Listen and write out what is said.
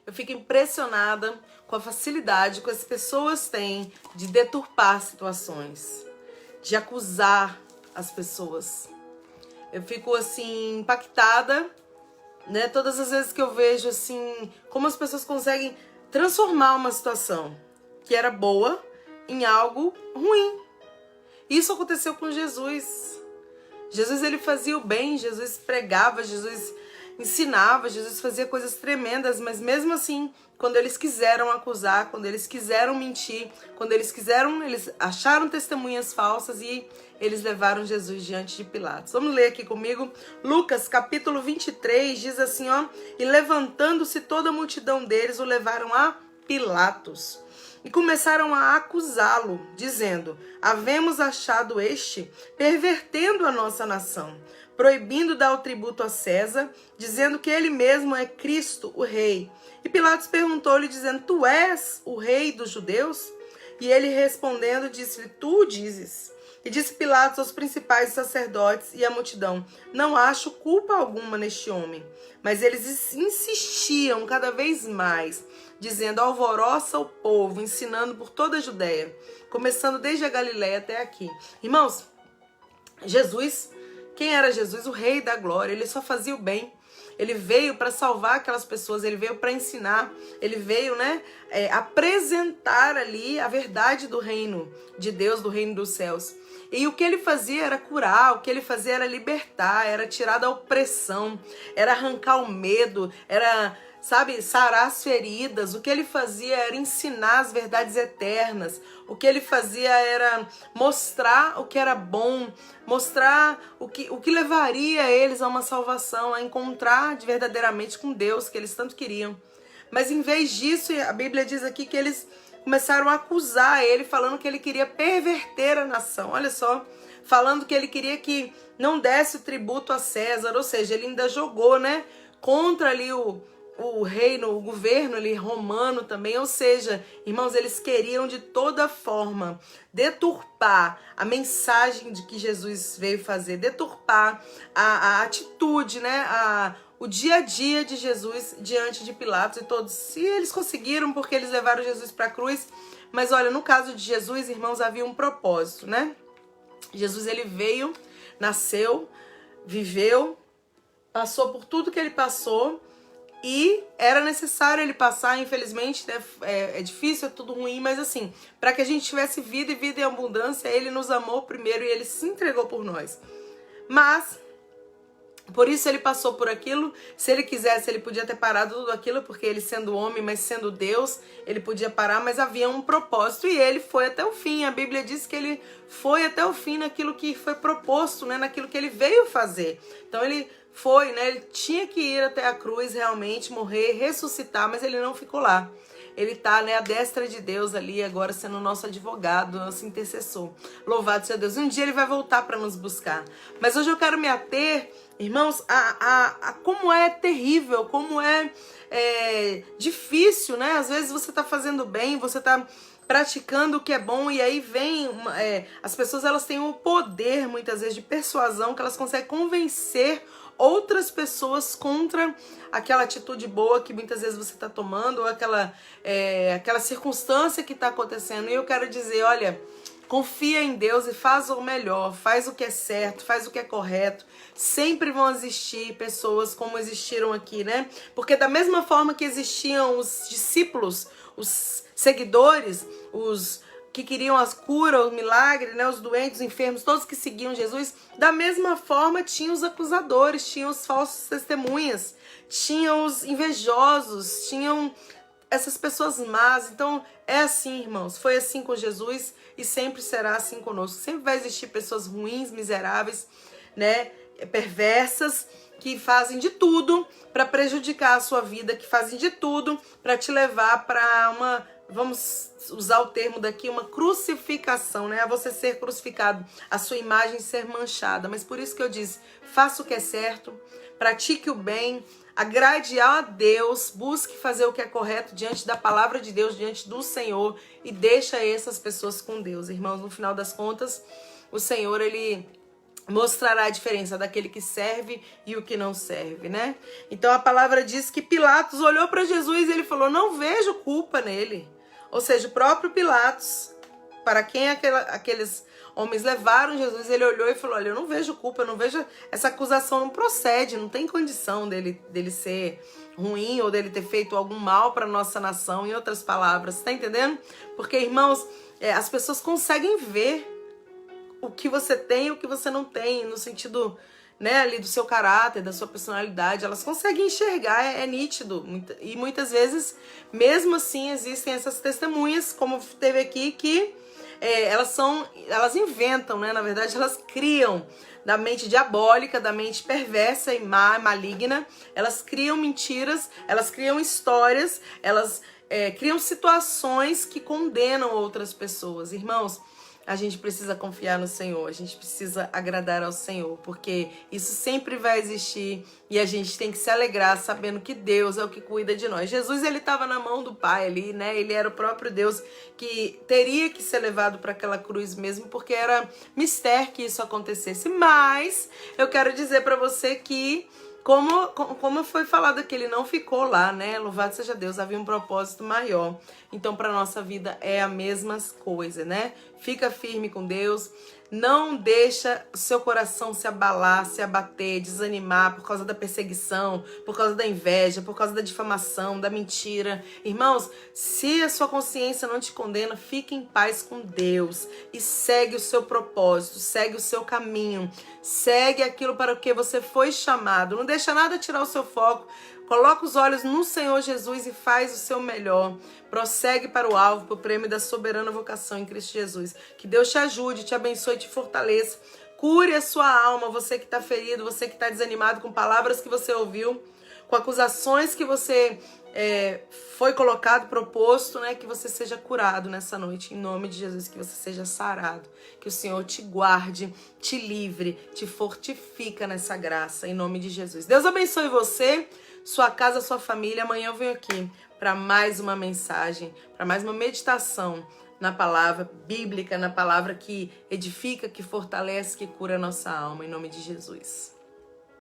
Eu fico impressionada com a facilidade que as pessoas têm de deturpar situações, de acusar as pessoas. Eu fico assim impactada, né? Todas as vezes que eu vejo assim como as pessoas conseguem transformar uma situação que era boa em algo ruim. Isso aconteceu com Jesus. Jesus, ele fazia o bem, Jesus pregava, Jesus ensinava, Jesus fazia coisas tremendas, mas mesmo assim, quando eles quiseram acusar, quando eles quiseram mentir, quando eles acharam testemunhas falsas e eles levaram Jesus diante de Pilatos. Vamos ler aqui comigo, Lucas capítulo 23, diz assim, ó, e levantando-se toda a multidão deles, o levaram a Pilatos. E começaram a acusá-lo, dizendo, havemos achado este pervertendo a nossa nação, proibindo dar o tributo a César, dizendo que ele mesmo é Cristo, o rei. E Pilatos perguntou-lhe, dizendo, tu és o rei dos judeus? E ele respondendo, disse-lhe, tu o dizes. E disse Pilatos aos principais sacerdotes e à multidão, não acho culpa alguma neste homem. Mas eles insistiam cada vez mais, dizendo, alvoroça o povo, ensinando por toda a Judéia, começando desde a Galiléia até aqui. Irmãos, Jesus, quem era Jesus? O rei da glória, ele só fazia o bem. Ele veio para salvar aquelas pessoas, ele veio para ensinar, ele veio, apresentar ali a verdade do reino de Deus, do reino dos céus. E o que ele fazia era curar, o que ele fazia era libertar, era tirar da opressão, era arrancar o medo, era, sarar as feridas. O que ele fazia era ensinar as verdades eternas. O que ele fazia era mostrar o que era bom, mostrar o que levaria eles a uma salvação, a encontrar verdadeiramente com Deus, que eles tanto queriam. Mas em vez disso, a Bíblia diz aqui que eles começaram a acusar ele, falando que ele queria perverter a nação. Olha só, falando que ele queria que não desse o tributo a César, ou seja, ele ainda jogou, contra ali o reino, o governo ali romano também, ou seja, irmãos, eles queriam de toda forma deturpar a mensagem de que Jesus veio fazer, deturpar a atitude, o dia a dia de Jesus diante de Pilatos e todos. Se eles conseguiram, porque eles levaram Jesus para a cruz, mas olha, no caso de Jesus, irmãos, havia um propósito, Jesus, ele veio, nasceu, viveu, passou por tudo que ele passou, e era necessário ele passar, infelizmente, é difícil, é tudo ruim, mas assim, para que a gente tivesse vida e vida em abundância, ele nos amou primeiro e ele se entregou por nós. Mas, por isso ele passou por aquilo. Se ele quisesse, ele podia ter parado tudo aquilo, porque ele sendo homem, mas sendo Deus, ele podia parar, mas havia um propósito e ele foi até o fim. A Bíblia diz que ele foi até o fim naquilo que foi proposto, naquilo que ele veio fazer. Então ele foi, ele tinha que ir até a cruz realmente, morrer, ressuscitar, mas ele não ficou lá. Ele está, à destra de Deus ali, agora sendo nosso advogado, nosso intercessor. Louvado seja Deus. Um dia ele vai voltar para nos buscar. Mas hoje eu quero me ater, irmãos, a como é terrível, como é difícil, Às vezes você está fazendo bem, você está praticando o que é bom e aí vem... as pessoas, elas têm o poder, muitas vezes, de persuasão, que elas conseguem convencer outras pessoas contra aquela atitude boa que muitas vezes você está tomando, ou aquela circunstância que está acontecendo. E eu quero dizer, olha, confia em Deus e faz o melhor, faz o que é certo, faz o que é correto. Sempre vão existir pessoas como existiram aqui, Porque da mesma forma que existiam os discípulos, os seguidores, os que queriam as curas, o milagre, os doentes, os enfermos, todos que seguiam Jesus, da mesma forma tinham os acusadores, tinham os falsos testemunhas, tinham os invejosos, tinham essas pessoas más. Então é assim, irmãos, foi assim com Jesus e sempre será assim conosco. Sempre vai existir pessoas ruins, miseráveis, perversas, que fazem de tudo para prejudicar a sua vida, que fazem de tudo para te levar para uma... Vamos usar o termo daqui, uma crucificação, A você ser crucificado, a sua imagem ser manchada. Mas por isso que eu disse, faça o que é certo, pratique o bem, agrade a Deus, busque fazer o que é correto diante da palavra de Deus, diante do Senhor, e deixa essas pessoas com Deus. Irmãos, no final das contas, o Senhor, ele mostrará a diferença daquele que serve e o que não serve, né? Então a palavra diz que Pilatos olhou para Jesus e ele falou: não vejo culpa nele. Ou seja, o próprio Pilatos, para quem aqueles homens levaram Jesus, ele olhou e falou: olha, eu não vejo culpa, eu não vejo, essa acusação não procede, não tem condição dele ser ruim ou dele ter feito algum mal para nossa nação, em outras palavras, tá entendendo? Porque, irmãos, as pessoas conseguem ver o que você tem e o que você não tem, no sentido, né, ali do seu caráter, da sua personalidade, elas conseguem enxergar, é nítido. E muitas vezes, mesmo assim, existem essas testemunhas, como teve aqui, que elas inventam, né, na verdade, elas criam da mente diabólica, da mente perversa e má, maligna, elas criam mentiras, elas criam histórias, elas criam situações que condenam outras pessoas. Irmãos, a gente precisa confiar no Senhor, a gente precisa agradar ao Senhor, porque isso sempre vai existir e a gente tem que se alegrar sabendo que Deus é o que cuida de nós. Jesus, ele estava na mão do Pai ali, né? Ele era o próprio Deus que teria que ser levado para aquela cruz mesmo, porque era mistério que isso acontecesse. Mas eu quero dizer para você que como foi falado que ele não ficou lá, né? Louvado seja Deus, havia um propósito maior. Então, para nossa vida é a mesma coisa, né? Fica firme com Deus. Não deixa o seu coração se abalar, se abater, desanimar por causa da perseguição, por causa da inveja, por causa da difamação, da mentira. Irmãos, se a sua consciência não te condena, fique em paz com Deus e segue o seu propósito, segue o seu caminho, segue aquilo para o que você foi chamado. Não deixa nada tirar o seu foco. Coloca os olhos no Senhor Jesus e faz o seu melhor. Prossegue para o alvo, para o prêmio da soberana vocação em Cristo Jesus. Que Deus te ajude, te abençoe, te fortaleça. Cure a sua alma, você que está ferido, você que está desanimado com palavras que você ouviu, com acusações que você foi colocado, proposto, né? Que você seja curado nessa noite, em nome de Jesus, que você seja sarado. Que o Senhor te guarde, te livre, te fortifica nessa graça, em nome de Jesus. Deus abençoe você, sua casa, sua família. Amanhã eu venho aqui para mais uma mensagem, para mais uma meditação na palavra bíblica, na palavra que edifica, que fortalece, que cura a nossa alma, em nome de Jesus.